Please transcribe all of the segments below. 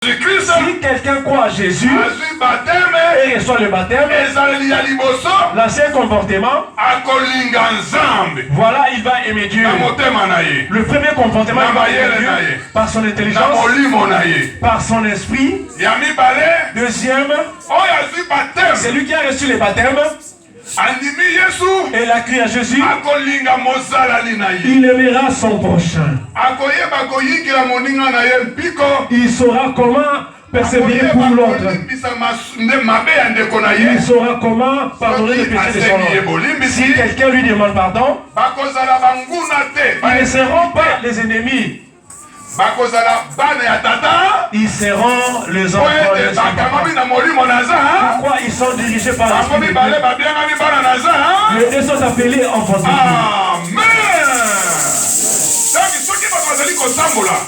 Si quelqu'un croit à Jésus et reçoit le baptême, l'ancien comportement, voilà, il va aimer Dieu. Le premier comportement, il va aimer Dieu par son intelligence, par son esprit. Deuxième, c'est lui qui a reçu le baptême. Et il a crié à Jésus. Il aimera son prochain. Il saura comment persévérer pour l'autre. Il saura comment pardonner les péchés de son autre. Si quelqu'un lui demande pardon, ils ne seront pas les ennemis. Ils seront les enfants de Dieu. Pourquoi ils sont dirigés par l'Esprit de Dieu? Ils sont appelés enfants de Dieu.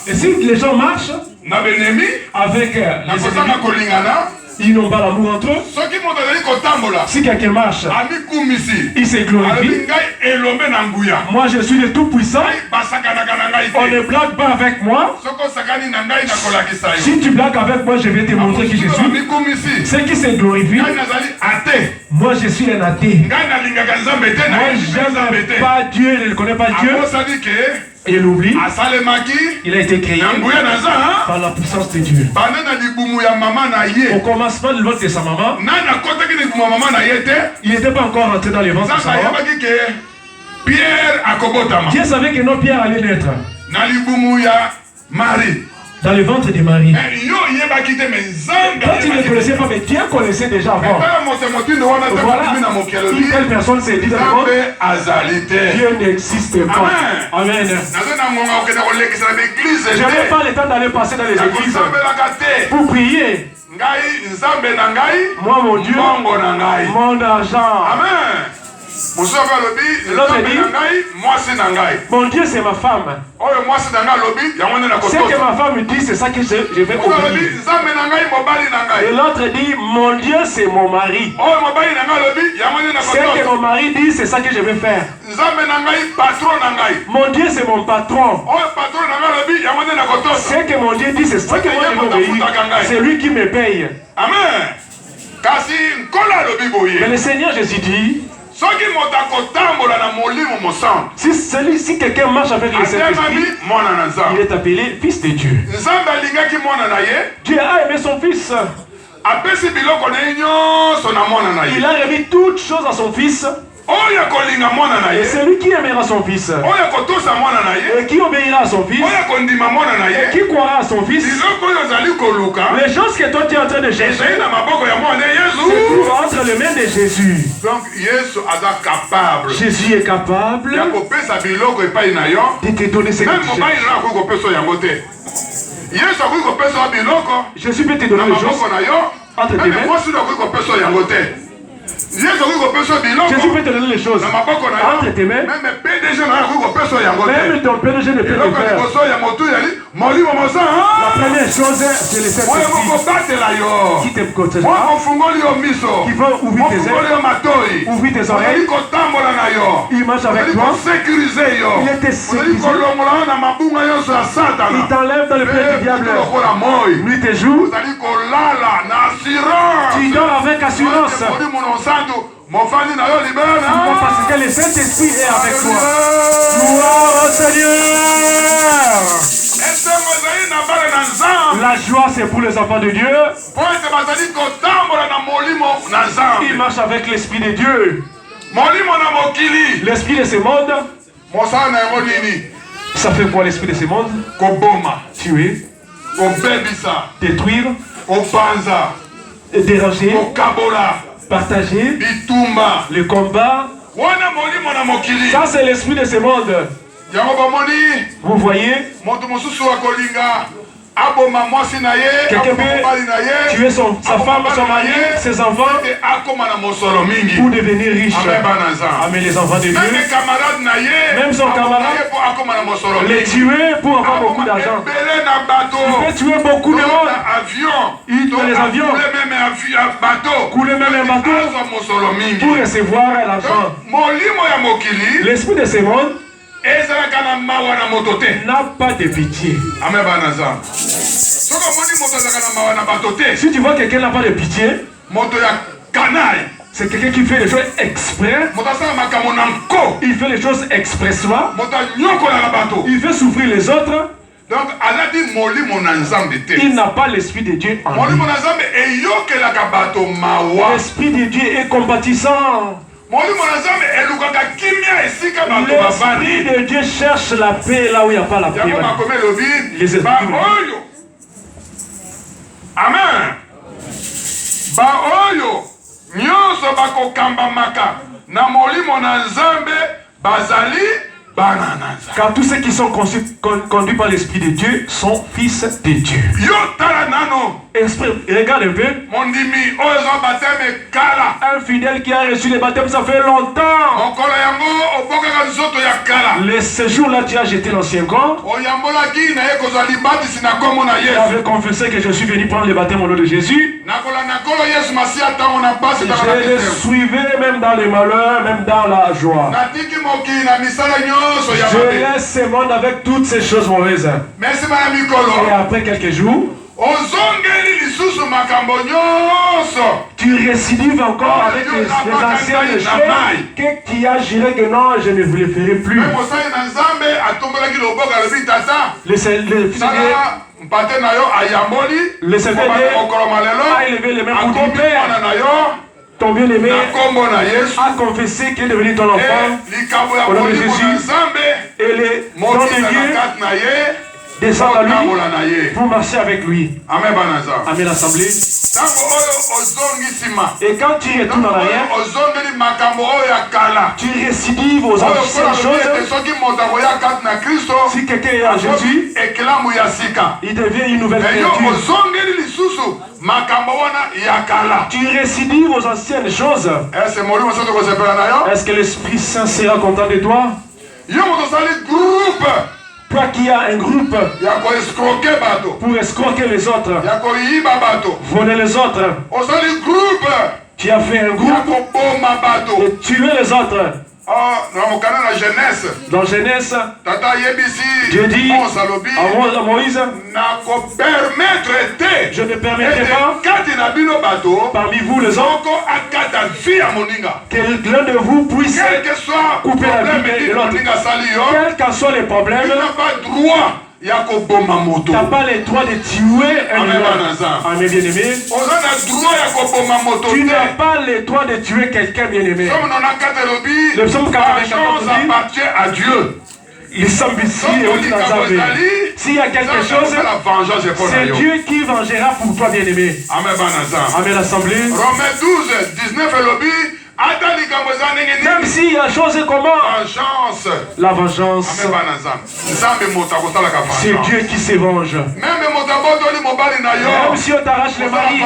Et si les gens marchent avec les ennemis, ils n'ont pas l'amour entre eux. Si quelqu'un marche, il se glorifie. Moi je suis le tout-puissant. On ne blague pas avec moi. Si tu blagues avec moi, je vais te montrer qui je suis. C'est qui se glorifie. Moi je suis un athée. Moi je n'aime pas Dieu, je ne connais pas Dieu. Et il oublie, il a été créé par la puissance de Dieu. Au commencement de l'autre de sa maman, il n'était pas encore rentré dans les ventres de sa maman. Dieu savait que nos Pierre allait naître dans le ventre de Marie. Quand il ne connaissait pas, mais Dieu connaissait déjà avant. Voilà, une telle personne s'est dit dans le monde, Dieu n'existe pas. Amen. Je n'ai pas le temps d'aller passer dans les églises pour prier. Moi, mon Dieu, mon argent. Amen. L'autre dit, mon Dieu c'est ma femme. Ce que ma femme dit, c'est ça que je vais obéir. Et l'autre dit, mon Dieu c'est mon mari. Ce que mon mari dit, c'est ça que je vais faire. Mon Dieu c'est mon patron. Ce que mon Dieu dit, c'est ça que moi je vais obéir. C'est lui qui me paye. Amen. Mais le Seigneur Jésus dit, si quelqu'un marche avec le Saint-Esprit, il est appelé fils de Dieu. Dieu a aimé son fils. Il a remis toutes choses à son fils. Et c'est lui qui aimera son fils. Et qui obéira à son fils. Et qui croira à son fils. Les choses que toi tu es en train de chercher, c'est entre les mains de Jésus. Donc Jésus est capable de te donner ce que tu cherches. Jésus peut te donner les choses entre tes mains. Jésus peut te donner les choses entre tes mains. Même ton PDG ne peut te faire. La première chose, c'est le Saint-Esprit qui te protégera, qui va ouvrir tes yeux, ouvrir tes oreilles. Il marche avec toi. Il est te sécurisé. Il t'enlève dans le pied du diable. Nuit et jour, tu dors avec assurance. Parce que le Saint-Esprit est avec toi. Gloire au Seigneur. La joie c'est pour les enfants de Dieu. Il marche avec l'Esprit de Dieu. L'Esprit de ce monde. Ça fait quoi l'Esprit de ce monde? Tuer, détruire, déranger, partager, le combat. Ça c'est l'esprit de ce monde. Vous voyez, quelqu'un peut tuer sa femme, son mari, ses enfants pour devenir riche. Amen, les enfants de Dieu. Même son camarade, les tuer pour avoir beaucoup d'argent. Il peut tuer beaucoup de monde. Il dans les avions, couler même un bateau pour recevoir l'argent. L'esprit de ce monde n'a pas de pitié. Amen. Si tu vois quelqu'un n'a pas de pitié, c'est quelqu'un qui fait les choses exprès. Il fait les choses expressément. Il fait souffrir les autres. Donc, il n'a pas l'esprit de Dieu en lui. L'esprit de Dieu est compatissant. L'esprit de Dieu cherche la paix là où il n'y a pas la paix. Les esprits. Amen. Baoyo nyonso bakokamba maka na molimo na Nzambe bazali bananza. Car tous ceux qui sont conduits par l'Esprit de Dieu sont fils de Dieu. Yo tala nano. Esprit, regarde un peu. Mondimi ozo baptême kala. Un fidèle qui a reçu le baptême, ça fait longtemps. Okolo yango obokaka nzoto ya kala. Le séjour là, tu as jeté l'ancien corps. Oyambolaki na ye kozwa libati na kombo na Yesu. J'avais confessé que je suis venu prendre le baptême au nom de Jésus. Je le suivais même dans les malheurs, même dans la joie. Je laisse ce monde avec toutes ces choses mauvaises. Et après quelques jours, tu récidives encore avec les anciennes choses que tu as juré que non, je ne vous les ferai plus. Le Seigneur a élevé les mains pour ton père. Ton bien-aimé a confessé qu'il est devenu ton enfant au nom de Jésus. Et les dons de Dieu descendent à lui pour marcher avec lui. Amen, l'assemblée. Et quand tu retournes en arrière, tu récidives aux anciennes choses. Si quelqu'un est à Jésus, il devient une nouvelle créature. Tu récidives aux anciennes choses. Est-ce que l'Esprit Saint sera content de toi? Toi qui as un groupe pour escroquer les autres, voler les autres, tu as fait un groupe et tuer les autres. Dans Genèse, Dieu dit à Moïse, je ne permettrai pas parmi vous les autres que l'un de vous puisse couper la vie de l'autre. Quels qu'en soient les problèmes, tu n'as pas le droit de tuer un bien-aimé. Tu n'as pas le droit de tuer quelqu'un bien-aimé. Le psaume 84 appartient à Dieu. S'il y a quelque chose, c'est Dieu qui vengera pour toi, bien-aimé. Amen, l'assemblée. Romains 12, 19 et lobby. Même si la chose est comment? La vengeance. C'est Dieu qui se venge. Même si on t'arrache le mari,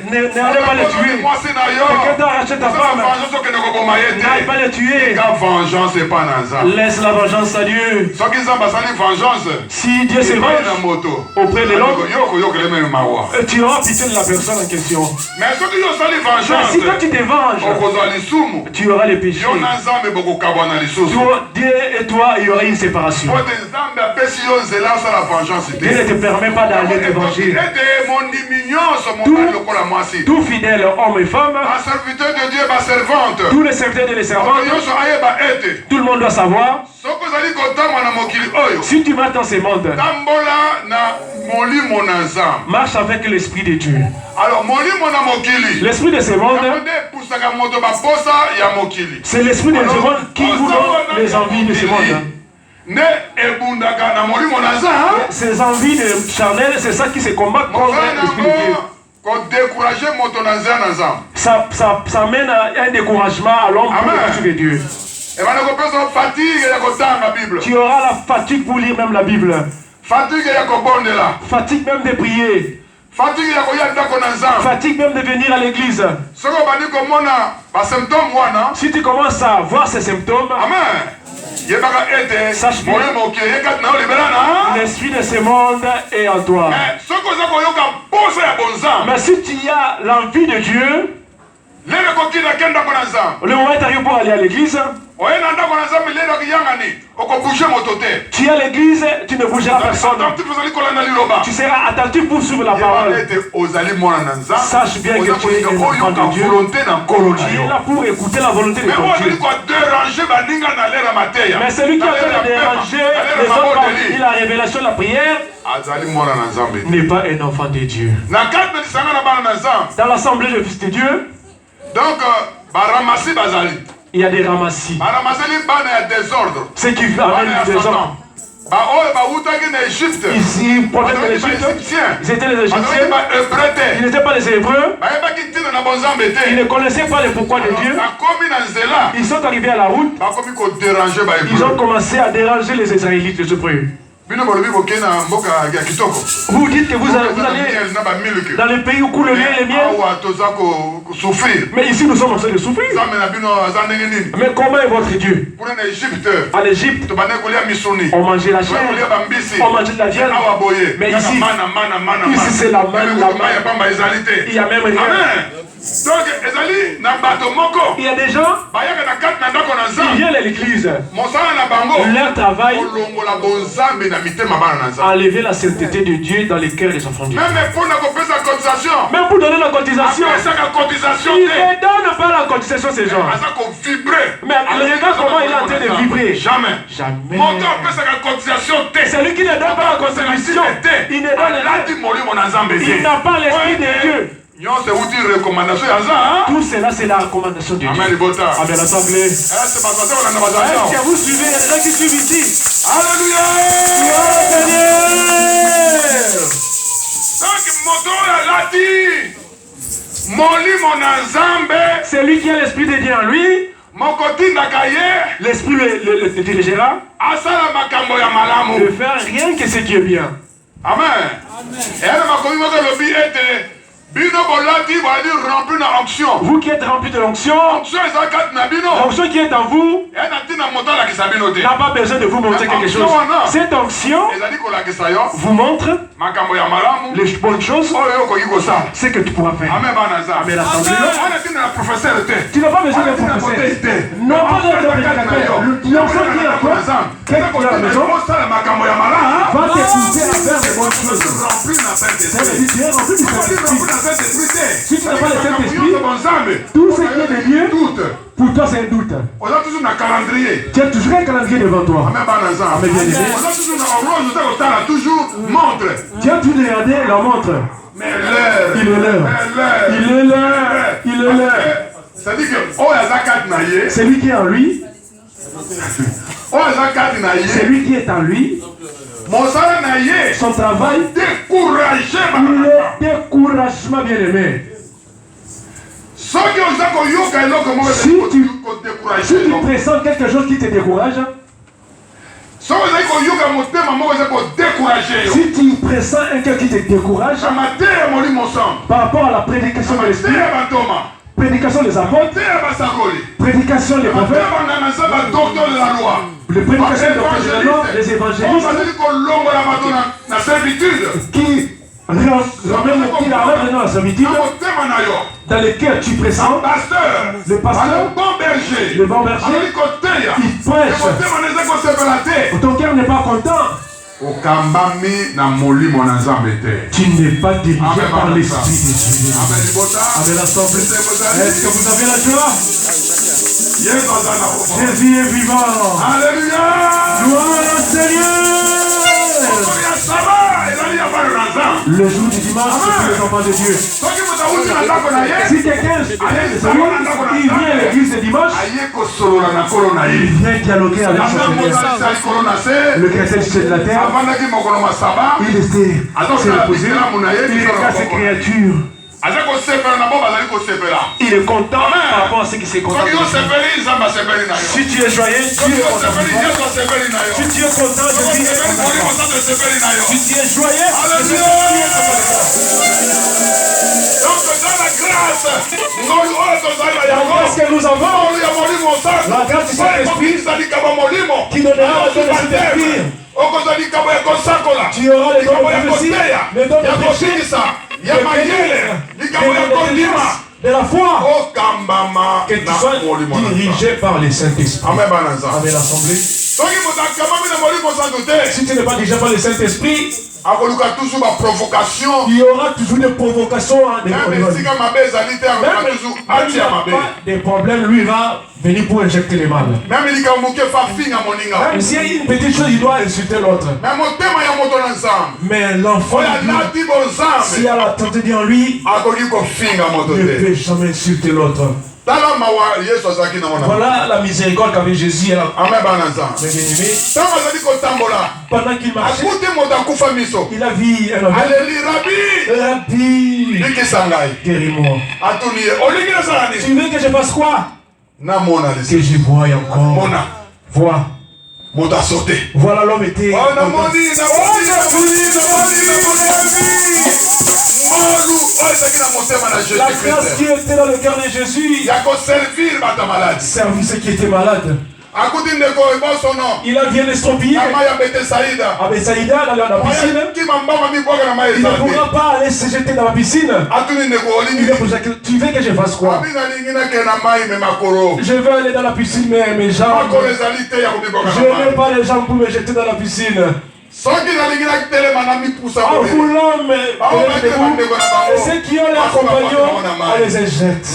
n'allez pas le tuer. Quelqu'un t'a arraché ta femme, n'allez pas le tuer. Laisse la vengeance à Dieu. Si Dieu se venge auprès de l'homme, tu auras pitié de la personne en question. Mais si toi tu te venges, tu auras les péchés. Dieu et toi, il y aura une séparation. Dieu ne te permet pas d'aller te venger. Tout fidèle homme et femme, tous les serviteurs et les servantes, tout le monde doit savoir. Si tu vas dans ce monde, marche avec l'esprit de Dieu. L'esprit de ce monde, c'est l'esprit de ce monde qui vous donne les envies de ce monde. Ces envies charnelles, c'est ça qui se combat contre l'esprit de Dieu. Ça mène à un découragement à l'homme pour le de Dieu. Tu auras la fatigue pour lire même la Bible. Fatigue même de prier. Fatigue même de venir à l'église. Si tu commences à voir ces symptômes, sache bien, l'esprit de ce monde est en toi. Mais si tu as l'envie de Dieu, le moment est arrivé pour aller à l'église, Tu es à l'église, tu ne bougeras personne. Tu seras attentif pour suivre la parole. Sache bien que tu es un enfant de Dieu. Tu es là pour écouter la volonté de ton Dieu. Mais celui qui a fait de déranger les autres parmi la révélation de la prière n'est pas un enfant de Dieu. Dans l'assemblée des fils de Dieu, donc, il y a des ramassis. Ceux qui amènent le désordre. Ici, ils proviennent de l'Égypte. Ils étaient les Égyptiens. Ils n'étaient pas les Hébreux. Ils ne connaissaient pas le pourquoi de Dieu. Ils sont arrivés à la route. Ils ont commencé à déranger les Israélites, les Hébreux. Vous dites que vous allez dans les pays où coule le lait et le miel. Mais ici nous sommes en train de souffrir. Mais comment est votre Dieu? En Égypte, on mangeait la chair, on mangeait de la viande. Mais ici c'est la même. Il n'y a même rien. Donc, il y a des gens qui viennent à l'église. Leur travail, enlever la sainteté de Dieu dans les cœurs des enfants de Dieu. Même pour donner la cotisation, ils ne donnent pas la cotisation ces gens. Mais regarde comment il est en train de vibrer. Jamais. C'est lui qui ne donne pas la contribution. Il ne donne. Il n'a pas l'esprit de Dieu. Tout cela, c'est la recommandation de Dieu. Amen. Amen. L'assemblée. Est-ce que vous suivez? Il y a des gens qui suivent ici. Alléluia. C'est lui qui a l'esprit de Dieu en lui. L'esprit le dirigera. De faire rien que ce qui est bien. Amen. Vous qui êtes remplis de l'onction, l'onction qui est en vous n'a pas besoin de vous montrer quelque chose. Cette onction vous montre les bonnes choses, ce que tu pourras faire. Amen. Tu n'as pas besoin d'un professeur. Non, pas d'un prédicateur. L'onction qui est en toi, quelqu'un qui est à la maison, va t'écouter à faire des bonnes choses. Tu es rempli du Saint-Esprit. Si tu n'as pas le Saint-Esprit, tout ce qui est de Dieu, pour toi c'est un doute. Tu as toujours un calendrier devant toi. Amen, bien aimé. Tu as toujours regardé la montre. Il est l'heure. Il est l'heure. Il est l'heure. C'est lui qui est en lui. C'est lui qui est en lui. Son travail, il est découragement, bien aimé. Si tu pressens quelque chose qui te décourage, si tu pressens un cœur qui te décourage par rapport à la prédication de l'esprit, prédication des apôtres, prédication des prophètes, les prédications de la loi, les évangélistes qui ramènent dans la servitude, dans lesquels tu pressens, le pasteur, le bon berger, il prêche. Ton cœur n'est pas content. Tu n'es pas dirigé par l'esprit de Dieu. Amen. L'assemblée. Est-ce que vous avez la joie? Jésus est vivant. Alléluia. Gloire au Seigneur. Le jour du dimanche, c'est les enfants de Dieu. Si quelqu'un qui vient à l'église le dimanche, il vient dialoguer avec son Seigneur. Le chrétien de la terre, il essaie de se reposer, il regarde ses créatures. Il est content par rapport à ce qui s'est content. Si tu es joyeux, Dieu est content. Si tu es content, Jésus est content. Si tu es joyeux, Jésus est content. Donc dans la grâce que nous avons, la grâce du Saint-Esprit qui donnera le don de Saint-Esprit. Tu auras les dons de prophétie, les dons de prêcher, de la foi. Que tu sois dirigé par les Saint-Esprit. Amen, l'Assemblée. Si tu n'es pas dirigé par les Saint-Esprit, il y aura toujours des provocations. Même des problèmes, lui va venir pour injecter les mal. Même s'il y a une petite chose, il doit insulter l'autre. Mais l'enfant, s'il y a la tente en lui, ne peut jamais insulter l'autre. Voilà la miséricorde qu'avait Jésus. Pendant qu'il marchait, il a vu un homme. Rabbi, guéris-moi. Tu veux que je fasse quoi? Que je voie encore. Vois. Voilà l'homme était. La grâce qui était dans le cœur de Jésus. Servir ceux qui étaient malades. Il a bien estropié à Bethsaïda dans la piscine. Il ne pourra pas aller se jeter dans la piscine. Tu veux que je fasse quoi? Je veux aller dans la piscine, mais mes jambes. Je n'ai pas les jambes pour me jeter dans la piscine. En voulant me et ceux qui ont les compagnons, on les éjecte.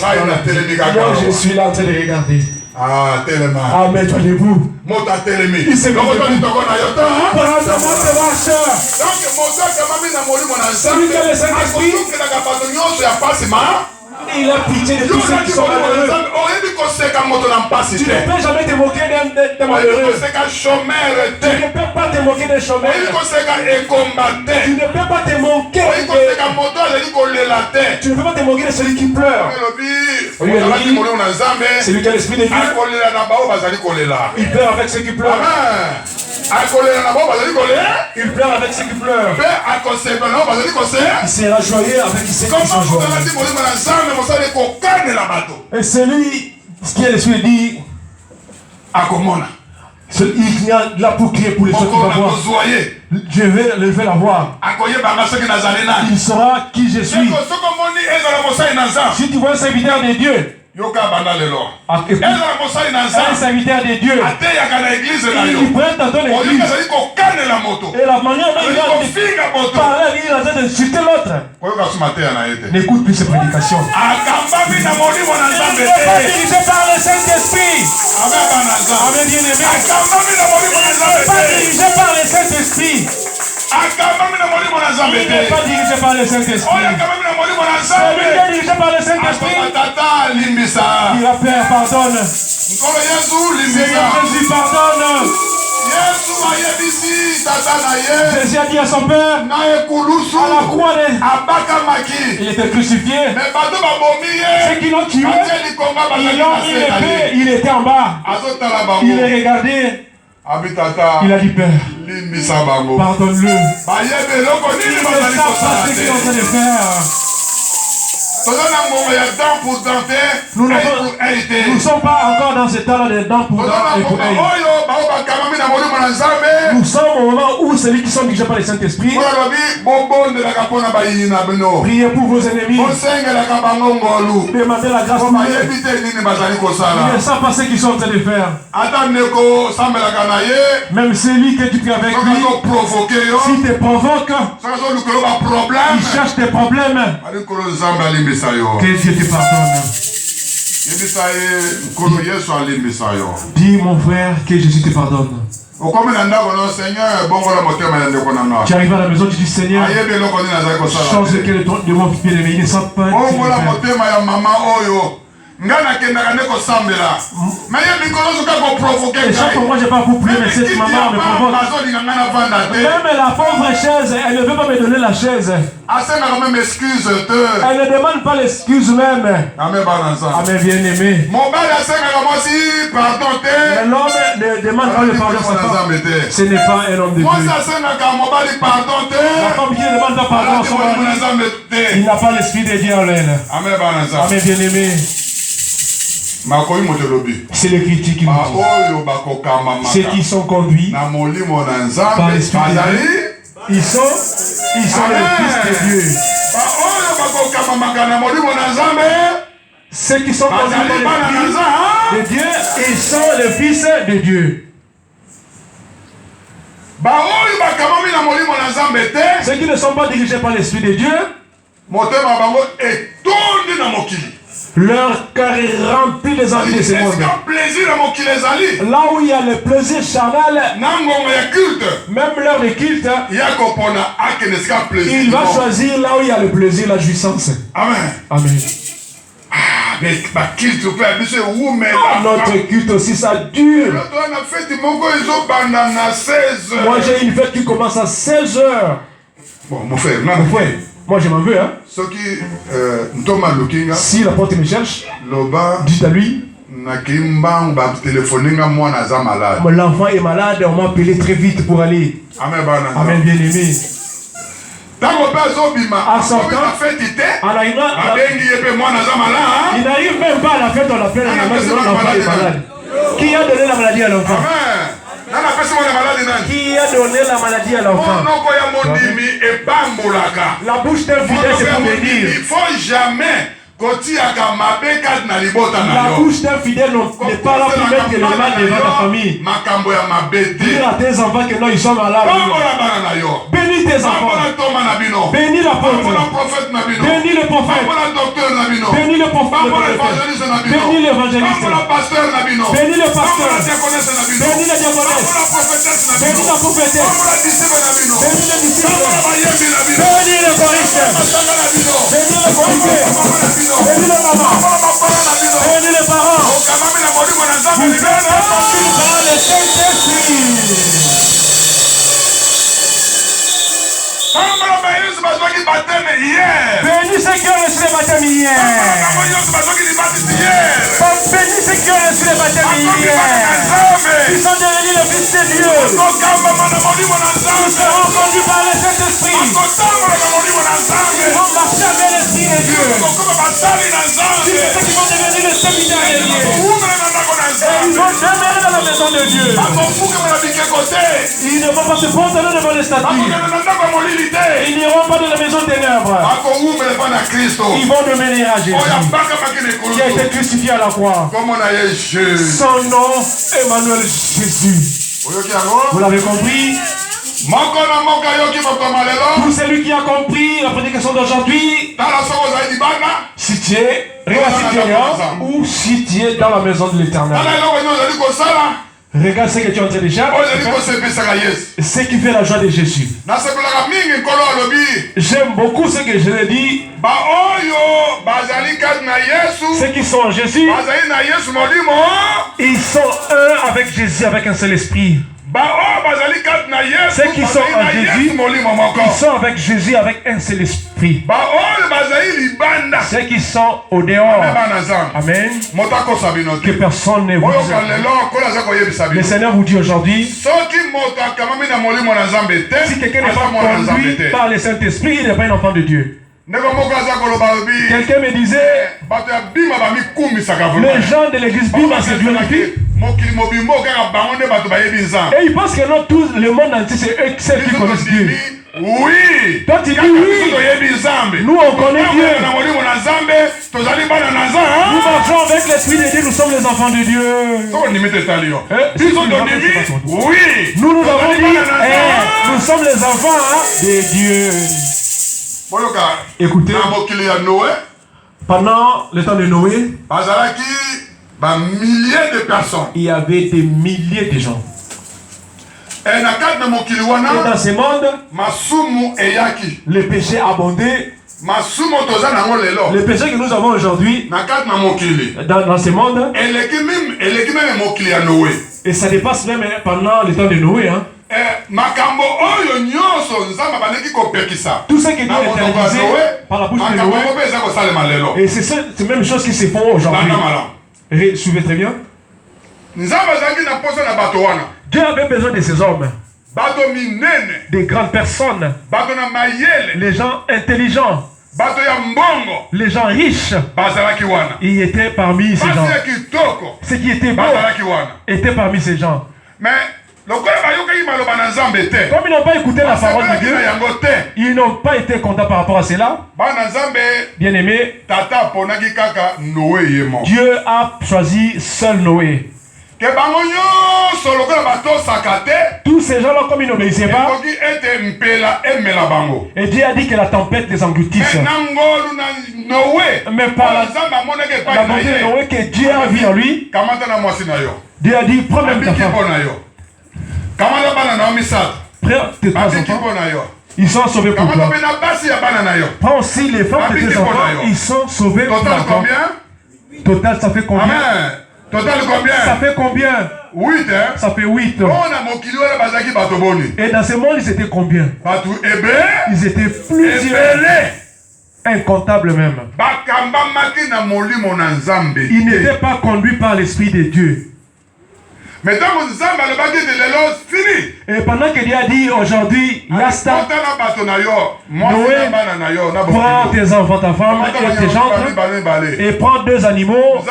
Moi je suis là en train de regarder. Amen, toi debout. Il s'est mis debout. Celui qui a le Saint-Esprit, il a pitié de tous ceux qui sont malheureux. Tu ne peux jamais te moquer d'un malheureux. Tu ne peux pas te moquer d'un chômeur. Tu ne peux pas te moquer Tu ne peux pas te moquer de celui qui pleure. Celui qui a l'esprit de Dieu, il pleure avec ceux qui pleurent. Il pleure avec ceux qui pleurent. Il sera joyeux avec ceux qui sont joyeux. Et celui qui a l'esprit dit, il y a là pour crier pour les autres qui vont voir. Je vais la voir. Il saura qui je suis. Si tu vois un serviteur de Dieu, un serviteur de Dieu, il prête dans ton église. Et la manière dont il va parler, il a train d'insulter l'autre. N'écoute plus ces prédications. Il n'est pas dirigé par le Saint-Esprit. Amen, bien-aimé. Il n'est pas dirigé par le Saint-Esprit. Il n'est pas dirigé par le Saint-Esprit. Celui qui est dirigé par le Saint-Esprit, il a Père, pardonne. Seigneur Jésus, pardonne. Jésus a dit à son Père, à la croix, il était crucifié. Ceux qui l'ont tué, ils l'ont mis l'épée, il était en bas. Il est regardé. Il a dit, Père, pardonne-le. Il ne savent pas ce qu'ils sont en train de faire. Nous ne sommes pas encore dans ce temps-là des dents pour dents et pour œil. Nous sommes au moment où celui qui sont dirigés par le Saint-Esprit, priez pour vos ennemis, demandez la grâce pour eux. Ils ne savent pas ce qu'ils sont en train de faire. Même celui que tu pries avec lui, s'il te provoque, il cherche des problèmes. Que Dieu te pardonne. Dis mon frère que Jésus te pardonne. Tu arrives à la maison, tu dis Seigneur, change de mon bien-aimé, il ne sent pas. Et chaque fois je pars pour prier, mais cette maman me provoque. Même la pauvre chaise, elle ne veut pas me donner la chaise. Elle ne demande pas l'excuse même. Amen, bien-aimé. L'homme ne demande pas le pardon à sa femme. Ce n'est pas un homme de Dieu. La femme qui ne demande pas pardon à son mari, il n'a pas l'esprit de Dieu en elle. Amen, bien-aimé. C'est le critique qui nous dit. Ceux qui sont conduits par l'esprit de Dieu, ils sont les fils de Dieu. Ceux qui sont conduits par l'Esprit de Dieu, ils sont les fils de Dieu. Ceux qui ne sont pas dirigés par l'Esprit de Dieu, leur cœur est rempli des envies de ce monde. Là où il y a le plaisir charnel, même l'heure de culte, il va choisir là où il y a le plaisir, la jouissance. Amen. Amen. Notre culte aussi, ça dure. Moi, j'ai une fête qui commence à 16 heures. Bon, mon frère, moi je m'en veux, hein. Si la porte me cherche, dites à lui. L'enfant est malade, on m'a appelé très vite pour aller. Amen, bien aimé. En sortant, il n'arrive même pas à la fête, on l'appelle à la maison, l'enfant est malade. Qui a donné la maladie à l'enfant? Qui a donné la maladie à l'enfant? La bouche d'un fidèle, c'est pour bénir. Il faut jamais. La bouche d'un fidèle n'est pas là pour mettre le mal devant ta famille. Dire à tes enfants que non, ils sont malades. Bénis tes enfants. Bénis l'apôtre. Bénis le prophète. Bénis le prophète. Bénis l'évangéliste. Bénis le pasteur. Bénis la diaconesse. Bénis la prophétesse. Bénis le disciple. Bénis le choriste. Bénis le choriste. Bénis le maman. Bénis les parents. Vous êtes remplis par le Saint-Esprit. Bénis ceux qui ont reçu le baptême hier. Bénis ceux qui ont reçu le baptême hier. Ils sont devenus le Fils de Dieu. Ils seront conduits par le Saint-Esprit. Ils vont marcher avec l'Esprit de Dieu. C'est ceux qui vont devenir les serviteurs de Dieu. Ils vont demeurer dans la maison de Dieu. Ils ne vont pas se prosterner devant les statues. Ils n'iront pas dans la maison des ténèbres. Ils vont demeurer à Jésus, qui a été crucifié à la croix. Son nom, Emmanuel Jésus. Vous l'avez compris? Tout celui qui a compris la prédication d'aujourd'hui, si tu es ou si tu es dans la maison de l'Éternel, regarde ce que tu es en train de faire. Ce qui fait la joie de Jésus. J'aime beaucoup ce que je l'ai dit. Ceux qui sont en Jésus, ils sont un avec Jésus, avec un seul esprit. Ceux qui sont en Jésus, ils sont avec Jésus avec un seul esprit. Ceux qui sont au dehors, amen, que personne ne vous dise. Le Seigneur vous dit aujourd'hui, si quelqu'un n'est pas conduit par le Saint-Esprit, il n'est pas un enfant de Dieu. Quelqu'un me disait, les gens de l'église Bima se glorifient. Et ils pensent que non, tout le monde entier, c'est eux qui connaissent Dieu. Oui. Toi tu dis oui. Nous on connaît Dieu. Nous marchons avec l'Esprit de Dieu, nous sommes les enfants de Dieu. Oui. Nous avons dit, nous sommes les enfants de Dieu. Écoutez, pendant le temps de Noé, milliers de personnes. Il y avait des milliers de gens. Et dans ce monde, le péché abondait. Le péché que nous avons aujourd'hui, dans ce monde, et ça dépasse même pendant le temps de Noé. Hein. Tout ce qui est réalisé par la bouche de Noé, et c'est la même chose qui se font aujourd'hui. Suivez très bien. Dieu avait besoin de ces hommes, des grandes personnes, les gens intelligents, les gens riches. Ils étaient parmi ces gens. Ce qui était beau était parmi ces gens. Mais Comme ils n'ont pas écouté la parole de Dieu, ils n'ont pas été contents par rapport à cela. Bien aimé, Dieu a choisi seul Noé. Tous ces gens-là, comme ils n'obéissaient pas, et Dieu a dit que la tempête les engloutisse. Mais par la bonté de Noé que Dieu a vu en lui, Dieu a dit, prends même ta femme. Prends tes trois enfants. Ils sont sauvés pour toi. Prends aussi les femmes de tes enfants. Ils sont sauvés pour toi. Total, ça fait combien? Total combien? Ça fait combien? 8, hein? Ça fait 8. Et dans ce monde, ils étaient combien? Ils étaient plusieurs. Incomptables même. Ils n'étaient pas conduits par l'Esprit de Dieu. Et pendant que Dieu a dit aujourd'hui, Yasta, Noé, prends tes enfants, ta femme et tes gendres et prends 2 animaux.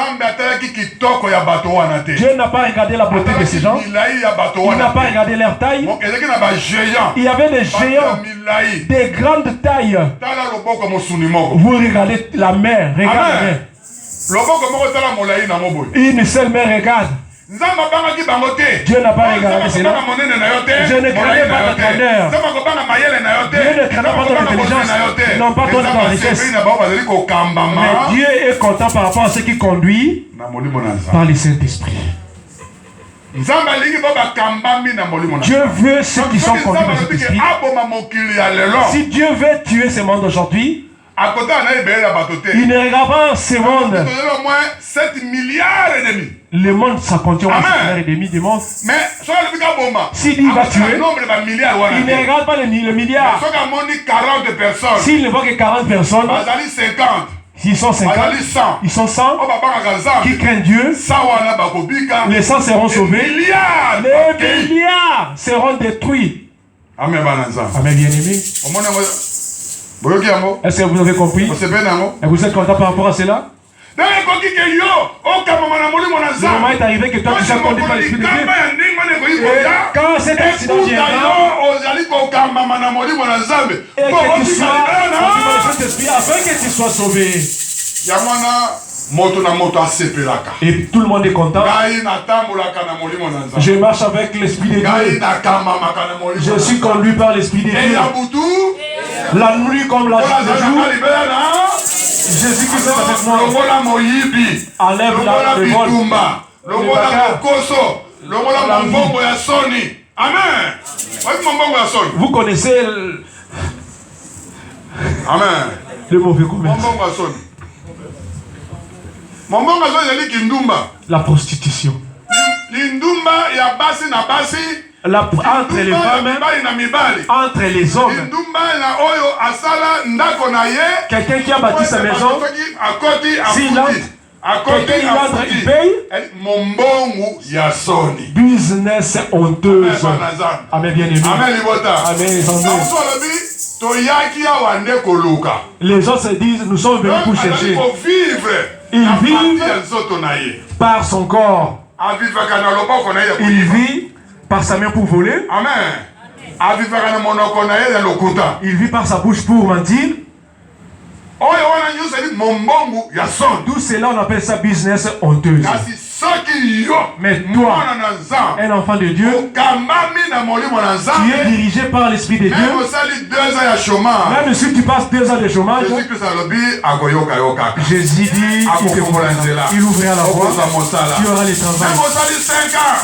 Dieu n'a pas regardé la beauté de ces gens. Il n'a pas regardé leur taille. Il y avait des géants, des grandes tailles. Vous regardez la mer, regardez la mer. Une seule mer regarde. Dieu n'a pas regardé cela. Je ne craignais pas ta grandeur. Dieu ne craignait pas ton intelligence. Non pas ton richesse. Mais Dieu est content par rapport à ce qui conduit par le Saint-Esprit. Dieu veut ceux qui sont conduits par le Saint-Esprit. Si Dieu veut tuer ce monde aujourd'hui, il ne regarde pas ce monde. 7 milliards et demi. Le monde, ça contient 7 milliards et demi du monde. Mais s'il dit il va tuer, il ne regarde pas le milliard. S'il ne voit que 40 personnes, s'ils sont 50, ils sont 100 qui craignent Dieu, les 100 seront sauvés, les milliards seront détruits. Amen, bien-aimés. Est-ce que vous avez compris? Et vous êtes content par rapport à cela? Le moment est arrivé que toi tu sois conduit par l'Esprit de Dieu. Et quand cet accident viendra, et que tu sois conduit par le Saint-Esprit afin que tu sois sauvé. Et tout le monde est content. Je marche avec l'Esprit de Dieu. Je suis conduit par l'Esprit de Dieu. La nuit comme la jour. Jésus-Christ est avec moi. Enlève le vol. Amen. Vous connaissez le mauvais commerce. La prostitution. Entre les femmes, entre les hommes. Quelqu'un qui a bâti sa maison, s'il entre, quelqu'un il entre, il paye. Business honteuse. Amen, bien-aimé. Amen, les anglais. Les autres se disent, nous sommes venus pour chercher. Ils vivent par son corps. Il vit par sa main pour voler. Il vit par sa bouche pour mentir. Tout cela, on appelle ça business honteuse. Mais toi, un enfant de Dieu, tu es dirigé par l'Esprit de Dieu. Même si tu passes 2 ans de chômage, Jésus dit, il ouvrira la voie, tu auras les travail.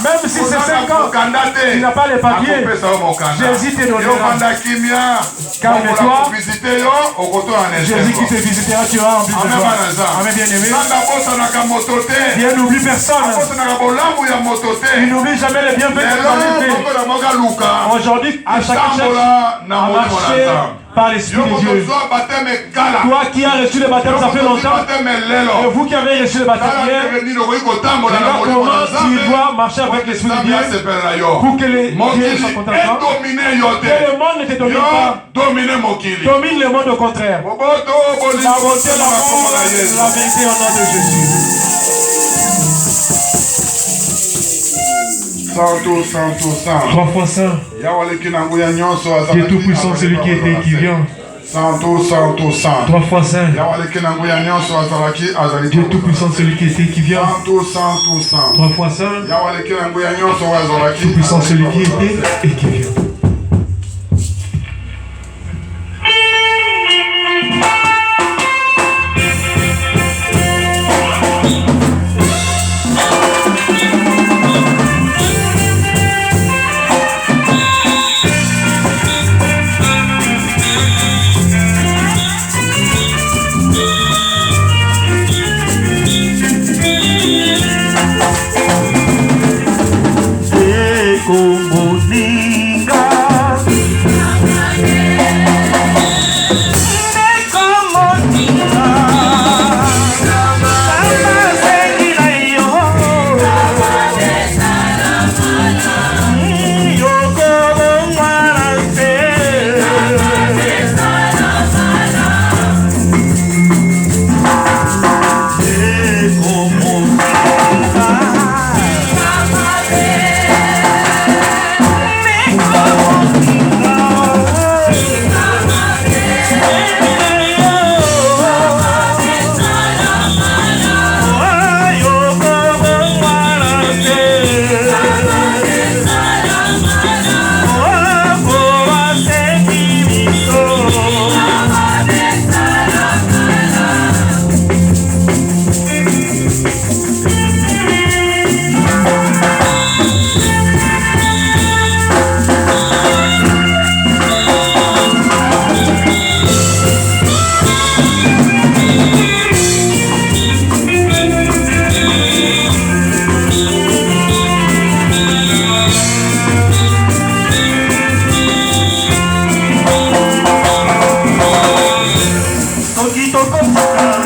Même si c'est 5 ans, tu n'as pas les papiers, Jésus te donnera. Calme-toi, Jésus qui te visitera, tu auras envie de toi. Amen, bien-aimé. Dieu n'oublie personne. Il n'oublie jamais les bienfaits de l'humanité. Aujourd'hui, chacun cherche à marcher par l'Esprit de Dieu. Toi qui as reçu le baptême, ça fait longtemps. Et vous qui avez reçu le baptême hier, regarde comment tu dois marcher avec l'Esprit de Dieu pour que les dieux soient contents. Que le monde ne te domine pas. Domine le monde au contraire. La bonté, l'amour, la vérité au nom de Jésus. 3 fois saint. Dieu tout-puissant, celui qui était et qui vient. 3 fois saint. Dieu tout-puissant, celui qui était et qui vient. 3 fois saint. Tout-puissant, celui qui était et qui vient. Toco